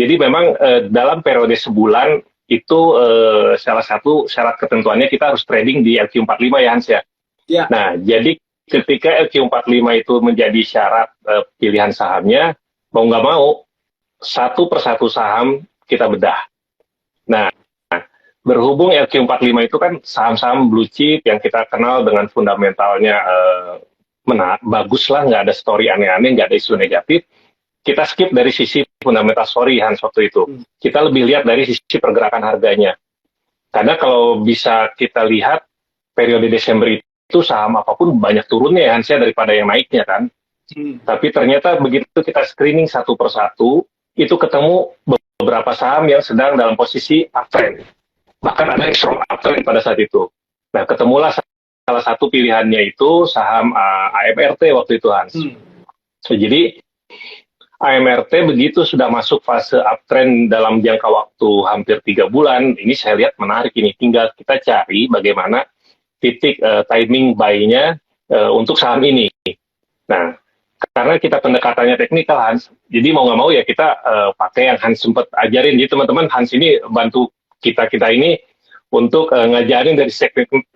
Jadi memang dalam periode sebulan itu salah satu syarat ketentuannya kita harus trading di LQ45 ya Hans ya. Ya. Nah, jadi ketika LQ45 itu menjadi syarat pilihan sahamnya, mau nggak mau, satu persatu saham kita bedah. Nah, berhubung LQ45 itu kan saham-saham blue chip yang kita kenal dengan fundamentalnya bagus lah, nggak ada story aneh-aneh, nggak ada isu negatif, kita skip dari sisi fundamental story Hans waktu itu. Kita lebih lihat dari sisi pergerakan harganya. Karena kalau bisa kita lihat periode Desember itu saham apapun banyak turunnya ya Hans ya daripada yang naiknya kan. Tapi ternyata begitu kita screening satu persatu, itu ketemu beberapa saham yang sedang dalam posisi uptrend. Bahkan ada yang strong uptrend pada saat itu. Nah, ketemulah salah satu pilihannya itu saham AMRT waktu itu Hans. Jadi AMRT begitu sudah masuk fase uptrend dalam jangka waktu hampir 3 bulan, ini saya lihat menarik ini. Tinggal kita cari bagaimana titik timing buy-nya untuk saham ini. Nah, karena kita pendekatannya teknikal Hans, jadi mau nggak mau ya kita pakai yang Hans sempat ajarin. Jadi teman-teman Hans ini bantu kita ini untuk ngajarin dari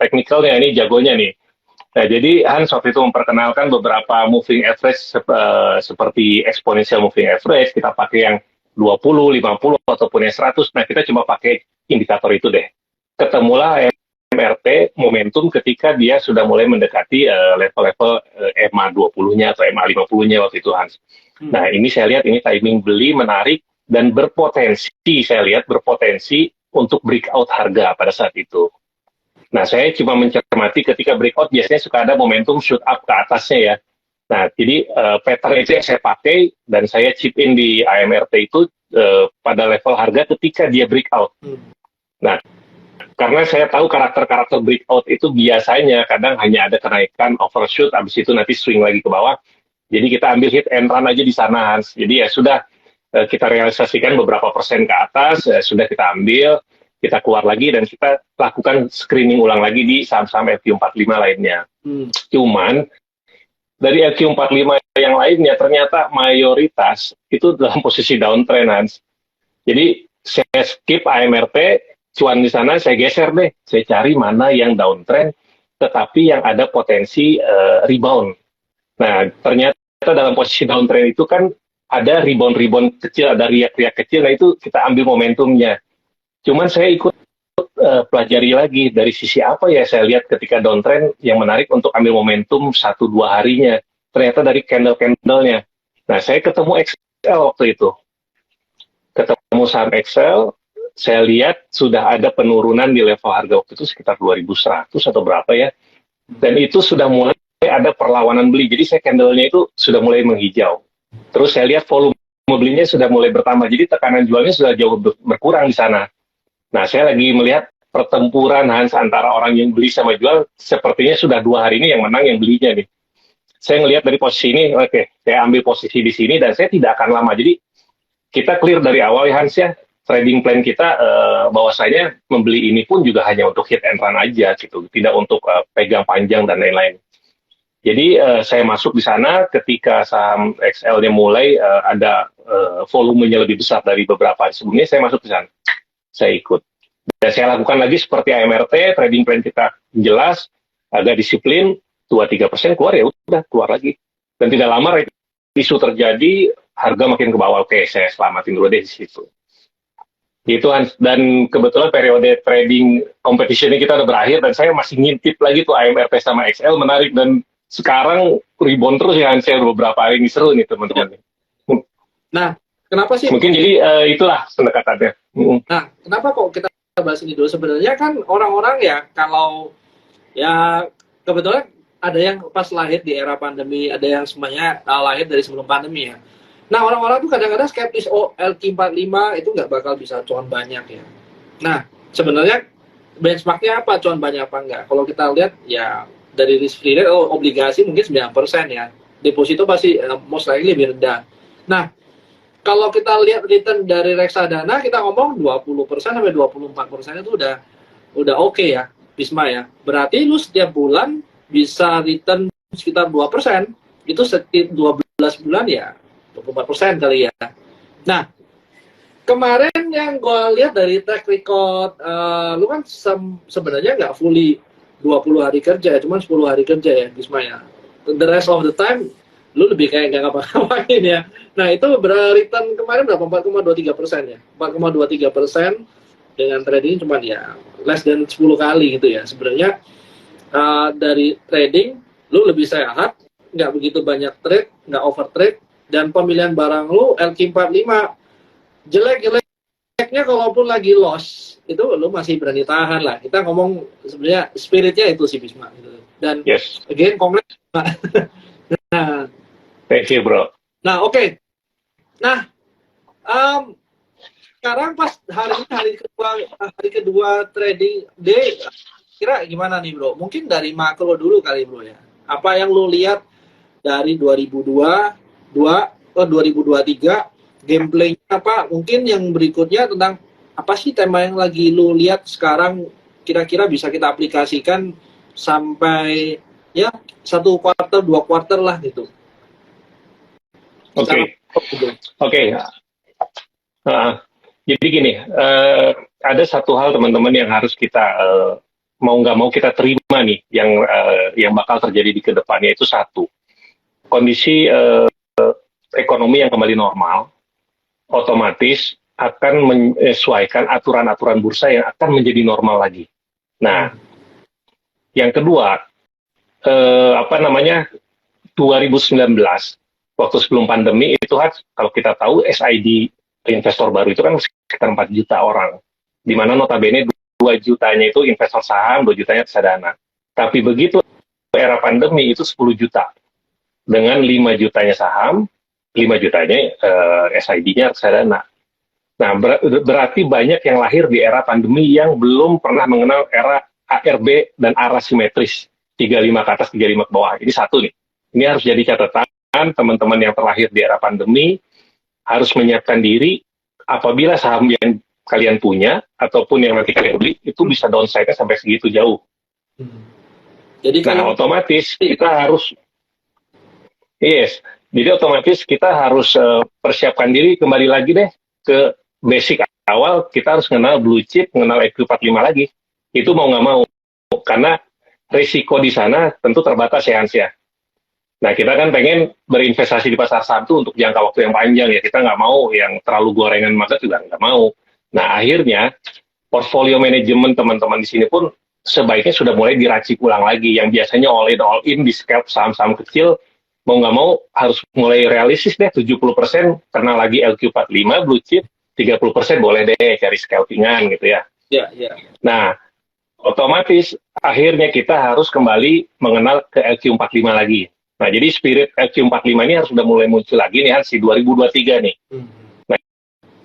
teknikalnya, ini jagonya nih. Nah, jadi Hans waktu itu memperkenalkan beberapa moving average seperti exponential moving average, kita pakai yang 20, 50, ataupun yang 100. Nah, kita cuma pakai indikator itu deh. Ketemulah MRT momentum ketika dia sudah mulai mendekati level-level EMA 20-nya atau EMA 50-nya waktu itu Hans. Nah, ini saya lihat ini timing beli menarik dan berpotensi, saya lihat berpotensi untuk breakout harga pada saat itu. Nah, saya cuma mencermati ketika breakout biasanya suka ada momentum shoot up ke atasnya ya. Nah, jadi pattern itu yang saya pakai dan saya chip in di AMRT itu pada level harga ketika dia breakout. Nah, karena saya tahu karakter-karakter breakout itu biasanya kadang hanya ada kenaikan overshoot, habis itu nanti swing lagi ke bawah. Jadi kita ambil hit and run aja di sana Hans. Jadi ya sudah kita realisasikan beberapa persen ke atas, sudah kita ambil. Kita keluar lagi dan kita lakukan screening ulang lagi di saham-saham LQ45 lainnya. Cuman dari LQ45 yang lainnya ternyata mayoritas itu dalam posisi downtrend Hans. Jadi saya skip AMRT, cuan di sana saya geser deh. Saya cari mana yang downtrend tetapi yang ada potensi rebound. Nah, ternyata dalam posisi downtrend itu kan ada rebound kecil, ada riak-riak kecil, nah itu kita ambil momentumnya. Cuman saya ikut pelajari lagi dari sisi apa ya saya lihat ketika downtrend yang menarik untuk ambil momentum 1-2 harinya. Ternyata dari candle-candlenya. Nah, saya ketemu XL waktu itu. Ketemu saham XL, saya lihat sudah ada penurunan di level harga waktu itu sekitar 2.100 atau berapa ya. Dan itu sudah mulai ada perlawanan beli. Jadi saya candlenya itu sudah mulai menghijau. Terus saya lihat volume belinya sudah mulai bertambah. Jadi tekanan jualnya sudah jauh berkurang di sana. Nah, saya lagi melihat pertempuran Hans antara orang yang beli sama jual, sepertinya sudah 2 hari ini yang menang yang belinya nih. Saya ngelihat dari posisi ini, oke, saya ambil posisi di sini dan saya tidak akan lama. Jadi kita clear dari awal ya Hans ya, trading plan kita bahwasanya membeli ini pun juga hanya untuk hit and run aja gitu, tidak untuk pegang panjang dan lain-lain. Jadi saya masuk di sana ketika saham XL-nya mulai ada volumenya lebih besar dari beberapa hari sebelumnya, saya masuk di sana. Saya ikut. Dan saya lakukan lagi seperti AMRT, trading plan kita jelas, agak disiplin, 2-3% keluar ya udah keluar lagi. Dan tidak lama isu terjadi, harga makin ke bawah. Oke, saya selamatin dulu deh di situ. Itu dan kebetulan periode trading competition ini kita udah berakhir dan saya masih ngintip lagi tuh AMRT sama XL menarik dan sekarang rebound terus ya Hans, beberapa hari ini seru nih teman-teman. Nah, kenapa sih? Mungkin jadi itulah pendekatannya. Nah, kenapa kok kita bahas ini dulu? Sebenarnya kan orang-orang ya kalau ya kebetulan ada yang pas lahir di era pandemi, ada yang semuanya lahir dari sebelum pandemi ya. Nah, orang-orang tuh kadang-kadang skeptis, oh LQ45 itu nggak bakal bisa cuan banyak ya. Nah, sebenarnya benchmarknya apa, cuan banyak apa enggak? Kalau kita lihat ya dari risk free rate, obligasi mungkin 9% ya. Deposito pasti most likely lebih rendah. Nah, kalau kita lihat return dari reksadana, kita ngomong 20% sampai 24% itu udah oke ya, Bisma ya. Berarti lu setiap bulan bisa return sekitar 2%. Itu setiap 12 bulan ya 24% kali ya. Nah, kemarin yang gue lihat dari track record, lu kan sebenarnya nggak fully 20 hari kerja, cuma 10 hari kerja ya, Bisma ya. The rest of the time, lu lebih kayak nggak ngapa-ngapain ya. Nah, itu return kemarin berapa? 4,23% ya. 4,23% dengan trading cuma ya less than 10 kali gitu ya. Sebenarnya dari trading, lu lebih sehat, nggak begitu banyak trade, nggak over trade, dan pemilihan barang lu LQ45 jeleknya kalaupun lagi loss itu lu masih berani tahan lah. Kita ngomong sebenarnya spiritnya itu sih Bisma gitu. Dan Yes, again kongres. Nah, thank you bro. oke. Nah, sekarang pas hari kedua trading day, kira gimana nih bro? Mungkin dari makro dulu kali bro ya. Apa yang lu lihat dari 2023 gameplaynya apa? Mungkin yang berikutnya tentang apa sih tema yang lagi lu lihat sekarang kira-kira bisa kita aplikasikan sampai ya 1 kuartal 2 kuartal lah gitu. Oke. Gitu. Oke. Jadi gini, ada satu hal teman-teman yang harus kita mau nggak mau kita terima nih, yang bakal terjadi di kedepannya itu satu, kondisi ekonomi yang kembali normal, otomatis akan menyesuaikan aturan-aturan bursa yang akan menjadi normal lagi. Nah, yang kedua, 2019 waktu sebelum pandemi itu kan kalau kita tahu SID investor baru itu kan sekitar 4 juta orang, di mana notabene 2 jutanya itu investor saham, 2 jutanya reksadana. Tapi begitu era pandemi itu 10 juta, dengan 5 jutanya saham, 5 jutanya SID-nya reksadana. Nah, berarti banyak yang lahir di era pandemi yang belum pernah mengenal era ARB dan arah simetris, 35 ke atas, 35 ke bawah. Ini satu nih. Ini harus jadi catatan teman-teman yang terlahir di era pandemi, harus menyiapkan diri apabila saham yang kalian punya ataupun yang nanti kalian beli itu bisa downside-nya sampai segitu jauh. Jadi Nah, otomatis kita harus jadi otomatis kita harus persiapkan diri kembali lagi deh ke basic awal. Kita harus mengenal blue chip, mengenal EQ45 lagi. Itu mau nggak mau, karena risiko di sana tentu terbatas ya Hans ya. Nah, kita kan pengen berinvestasi di pasar saham itu untuk jangka waktu yang panjang ya. Kita nggak mau yang terlalu gorengan market juga nggak mau. Nah, akhirnya portfolio manajemen teman-teman di sini pun sebaiknya sudah mulai diracik ulang lagi. Yang biasanya all in di scalp saham-saham kecil, mau nggak mau harus mulai realistis deh, 70% karena lagi LQ45 blue chip, 30% boleh deh cari scalpingan gitu ya. Nah, otomatis akhirnya kita harus kembali mengenal ke LQ45 lagi. Nah, jadi spirit LQ45 ini harus sudah mulai muncul lagi nih Hans, di 2023 nih. Nah,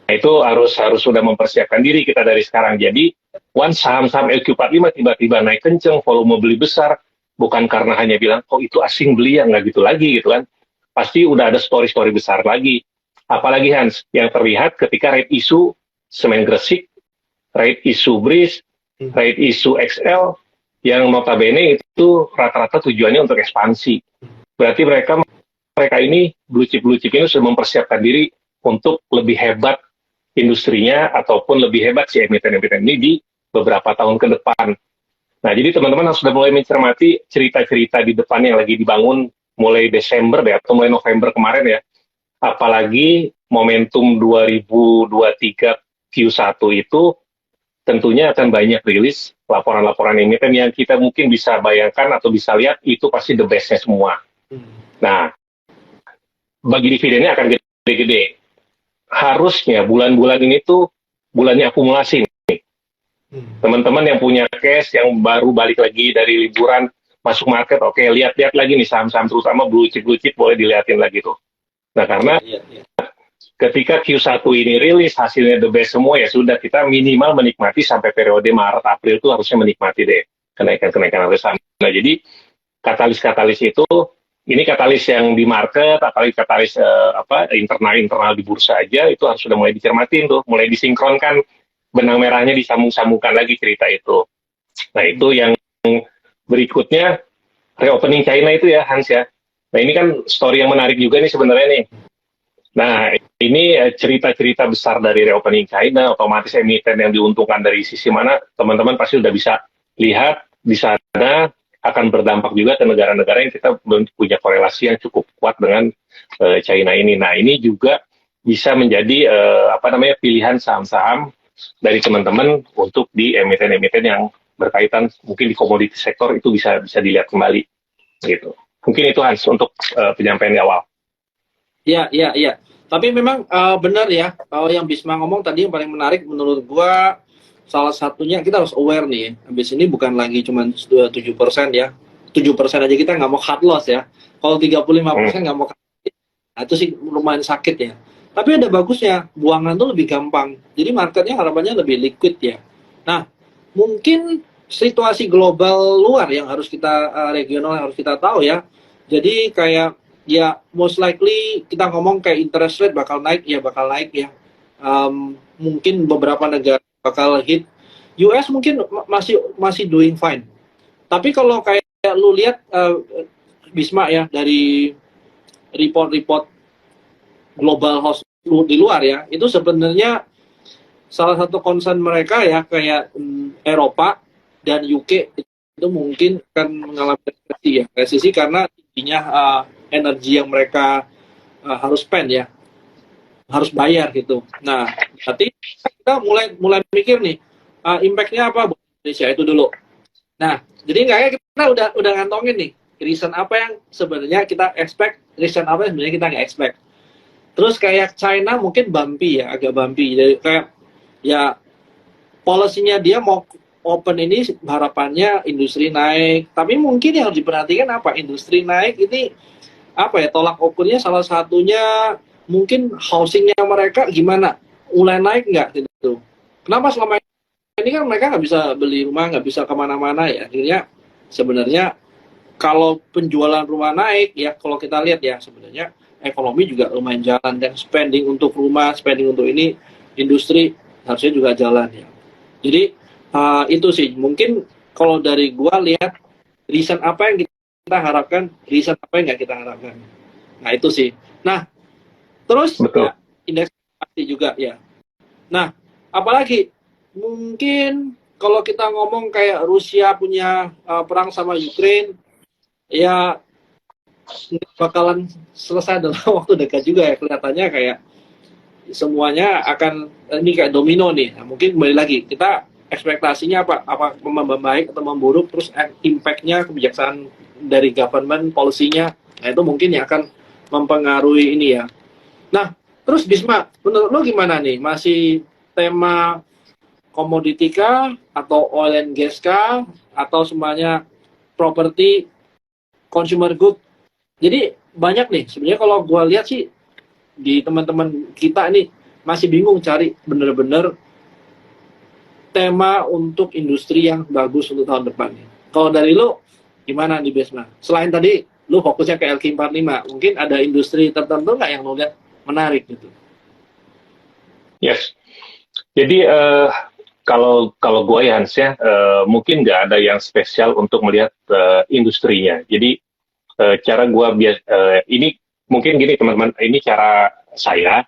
itu harus sudah mempersiapkan diri kita dari sekarang. Jadi, once saham-saham LQ45 tiba-tiba naik kenceng, volume beli besar, bukan karena hanya bilang, oh itu asing beli ya, nggak gitu lagi gitu kan. Pasti udah ada story-story besar lagi. Apalagi Hans, yang terlihat ketika rate issue Semen Gresik, rate issue BRIS, rate issue XL, yang notabene itu rata-rata tujuannya untuk ekspansi. Berarti mereka ini blue chip ini sudah mempersiapkan diri untuk lebih hebat industrinya ataupun lebih hebat si emiten-emiten ini di beberapa tahun ke depan. Nah, jadi teman-teman harus sudah mulai mencermati cerita-cerita di depan yang lagi dibangun mulai Desember deh, atau mulai November kemarin ya. Apalagi momentum 2023 Q1 itu tentunya akan banyak rilis laporan-laporan emiten yang kita mungkin bisa bayangkan atau bisa lihat itu pasti the best-nya semua. Nah, bagi dividennya akan gede-gede. Harusnya bulan-bulan ini tuh bulannya akumulasi nih. Teman-teman yang punya cash, yang baru balik lagi dari liburan, masuk market, oke, lihat-lihat lagi nih saham-saham terutama blue chip boleh dilihatin lagi tuh. Nah, karena ketika Q1 ini rilis, hasilnya the best semua, ya sudah, kita minimal menikmati sampai periode Maret-April itu harusnya menikmati deh kenaikan harga saham. Nah, jadi katalis-katalis itu, ini katalis yang di market, apalagi katalis internal di bursa aja, itu harus sudah mulai dicermatin tuh, mulai disinkronkan, benang merahnya disambung-sambungkan lagi cerita itu. Nah, itu yang berikutnya, reopening China itu ya, Hans ya. Nah, ini kan story yang menarik juga nih sebenarnya nih. Nah, ini cerita-cerita besar dari reopening China, otomatis emiten yang diuntungkan dari sisi mana, teman-teman pasti sudah bisa lihat di sana akan berdampak juga ke negara-negara yang kita belum punya korelasi yang cukup kuat dengan China ini. Nah, ini juga bisa menjadi pilihan saham-saham dari teman-teman untuk di emiten-emiten yang berkaitan mungkin di komoditi sektor itu bisa bisa dilihat kembali gitu. Mungkin itu Hans untuk penyampaian di awal. Iya, iya, iya. Tapi memang benar ya, kalau yang Bisma ngomong tadi yang paling menarik menurut gua salah satunya kita harus aware nih ya. Habis ini bukan lagi cuma 7% ya. 7% aja kita nggak mau cut loss ya. Kalau 35% nggak mau cut loss, nah itu sih lumayan sakit ya. Tapi ada bagusnya, buangan tuh lebih gampang. Jadi marketnya harapannya lebih liquid ya. Nah, mungkin situasi global luar yang harus kita regional yang harus kita tahu ya. Jadi kayak ya most likely kita ngomong kayak interest rate bakal naik ya bakal naik ya. Mungkin beberapa negara bakal hit. US mungkin masih masih doing fine. Tapi kalau kayak lu lihat Bisma ya dari report-report global house di luar ya, itu sebenarnya salah satu concern mereka ya kayak Eropa dan UK itu mungkin akan mengalami resesi ya. Resesi karena tingginya energi yang mereka harus spend ya, harus bayar gitu. Nah, berarti kita mulai mulai mikir nih impact-nya apa buat Indonesia itu dulu. Nah, jadi kayaknya kita udah ngantongin nih reason apa yang sebenarnya kita expect, reason apa yang sebenarnya kita nggak expect. Terus kayak China mungkin bumpy ya, agak bumpy. Jadi kayak ya policy-nya dia mau open ini harapannya industri naik. Tapi mungkin yang harus diperhatikan apa? Industri naik ini apa ya, tolak ukurnya salah satunya mungkin housingnya mereka gimana, mulai naik nggak gitu. Kenapa selama ini kan mereka nggak bisa beli rumah, nggak bisa kemana-mana ya, akhirnya sebenarnya kalau penjualan rumah naik ya, kalau kita lihat ya sebenarnya ekonomi juga lumayan jalan, dan spending untuk rumah, spending untuk ini, industri harusnya juga jalan ya. Jadi itu sih mungkin kalau dari gua lihat reason apa yang kita harapkan, reason apa yang nggak kita harapkan. Nah itu sih. Nah terus Betul. ya indeks pasti juga ya. Nah apalagi mungkin kalau kita ngomong kayak Rusia punya perang sama Ukraine, ya bakalan selesai dalam waktu dekat juga ya, kelihatannya kayak semuanya akan ini kayak domino nih. Nah, mungkin kembali lagi kita ekspektasinya apa membaik atau memburuk, terus impact-nya kebijaksanaan dari government policy-nya, nah itu mungkin yang akan mempengaruhi ini ya. Nah terus Bisma, menurut lo gimana nih, masih tema komoditi kah atau oil and gas kah atau semuanya properti consumer good? Jadi banyak nih sebenarnya kalau gue lihat sih di teman-teman kita ini masih bingung cari bener-bener tema untuk industri yang bagus untuk tahun depan. Kalau dari lo gimana nih Besma? Selain tadi lo fokusnya ke LQ45, mungkin ada industri tertentu nggak yang lo lihat menarik gitu? Yes. Jadi kalau kalau gue ya Hans ya, mungkin nggak ada yang spesial untuk melihat industrinya. Jadi cara gue ini mungkin gini teman-teman, ini cara saya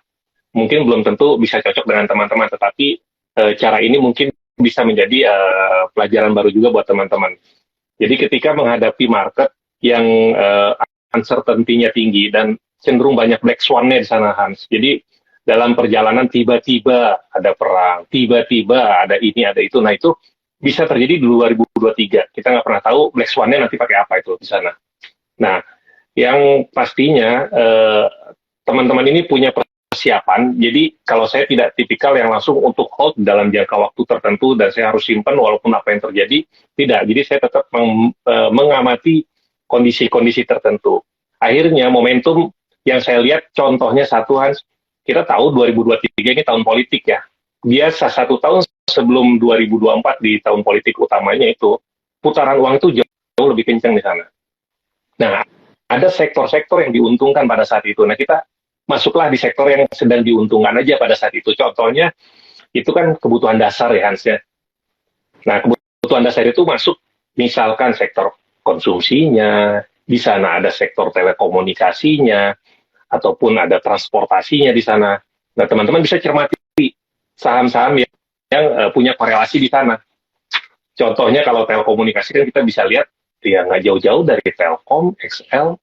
mungkin belum tentu bisa cocok dengan teman-teman, tetapi cara ini mungkin bisa menjadi pelajaran baru juga buat teman-teman. Jadi ketika menghadapi market yang uncertainty-nya tinggi dan cenderung banyak black swan-nya di sana Hans. Jadi dalam perjalanan tiba-tiba ada perang, tiba-tiba ada ini, ada itu. Nah itu bisa terjadi di 2023. Kita nggak pernah tahu black swan-nya nanti pakai apa itu di sana. Nah, yang pastinya teman-teman ini punya persiapan. Jadi kalau saya tidak tipikal yang langsung untuk hold dalam jangka waktu tertentu dan saya harus simpan walaupun apa yang terjadi, tidak. Jadi saya tetap mengamati kondisi-kondisi tertentu. Akhirnya momentum yang saya lihat contohnya satu Hans, kita tahu 2023 ini tahun politik ya. Biasa satu tahun sebelum 2024 di tahun politik utamanya itu, putaran uang itu jauh lebih kencang di sana. Nah, ada sektor-sektor yang diuntungkan pada saat itu. Nah, kita masuklah di sektor yang sedang diuntungkan aja pada saat itu. Contohnya, itu kan kebutuhan dasar ya Hans ya. Nah, kebutuhan dasar itu masuk misalkan sektor konsumsinya, di sana ada sektor telekomunikasinya, ataupun ada transportasinya di sana. Nah, teman-teman bisa cermati saham-saham yang punya korelasi di sana. Contohnya kalau telekomunikasi kan kita bisa lihat ya nggak jauh-jauh dari Telkom, XL,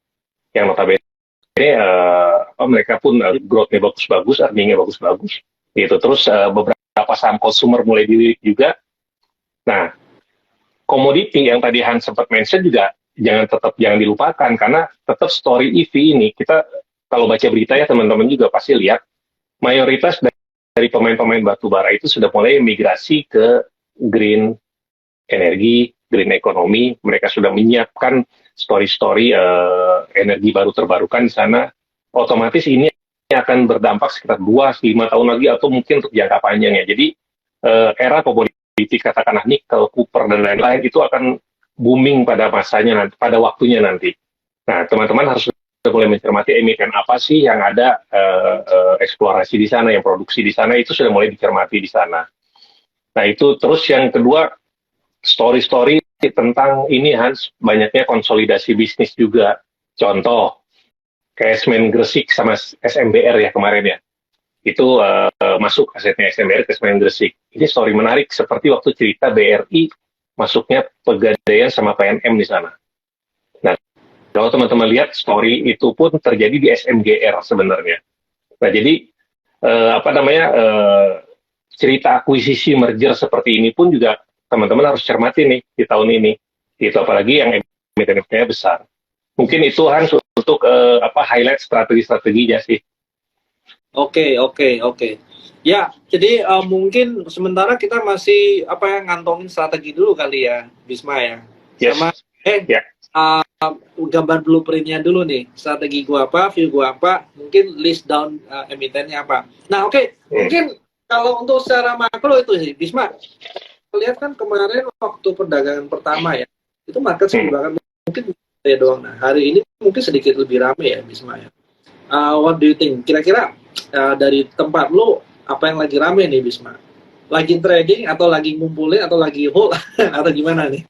yang notabene mereka pun growth-nya bagus-bagus, earning-nya bagus-bagus. Gitu. Terus beberapa saham consumer mulai dilirik juga. Nah, komoditi yang tadi Hans sempat mention juga jangan dilupakan, karena tetap story EV ini kita kalau baca berita ya teman-teman juga pasti lihat mayoritas dari pemain-pemain batubara itu sudah mulai migrasi ke green energi, green economy. Mereka sudah menyiapkan story-story energi baru terbarukan di sana. Otomatis ini akan berdampak sekitar 2-5 tahun lagi atau mungkin untuk jangka panjang ya. Jadi era komoditi katakanlah nikel, copper dan lain-lain itu akan booming pada masanya nanti, pada waktunya nanti. Nah, teman-teman harus mulai mencermati emiten apa sih yang ada eksplorasi di sana, yang produksi di sana itu sudah mulai dicermati di sana. Nah, itu terus yang kedua story-story tentang ini Hans, banyaknya konsolidasi bisnis juga. Contoh kayak Semen Gresik sama SMBR ya kemarin ya. Itu masuk asetnya SMBR ke Semen Gresik. Ini story menarik seperti waktu cerita BRI masuknya Pegadaian sama PNM di sana. Nah, kalau teman-teman lihat story itu pun terjadi di SMGR sebenarnya. Nah, jadi cerita akuisisi merger seperti ini pun juga teman-teman harus cermati nih di tahun ini. Itu apalagi yang emiten-emitennya besar. Mungkin itu Hans untuk highlight strategi-strateginya sih. Oke. Ya, jadi mungkin sementara kita masih ngantongin strategi dulu kali ya, Bisma ya. Yes. Sama gambar blueprintnya dulu nih, strategi gua apa, view gua apa, mungkin list down emitennya apa. Nah, mungkin kalau untuk secara makro itu sih, Bisma, lihat kan kemarin waktu perdagangan pertama ya, itu market bahkan mungkin ya doang. Nah, hari ini mungkin sedikit lebih ramai ya, Bisma ya. What do you think? Kira-kira dari tempat lo apa yang lagi rame nih Bisma? Lagi trading atau lagi ngumpulin atau lagi hold atau gimana nih?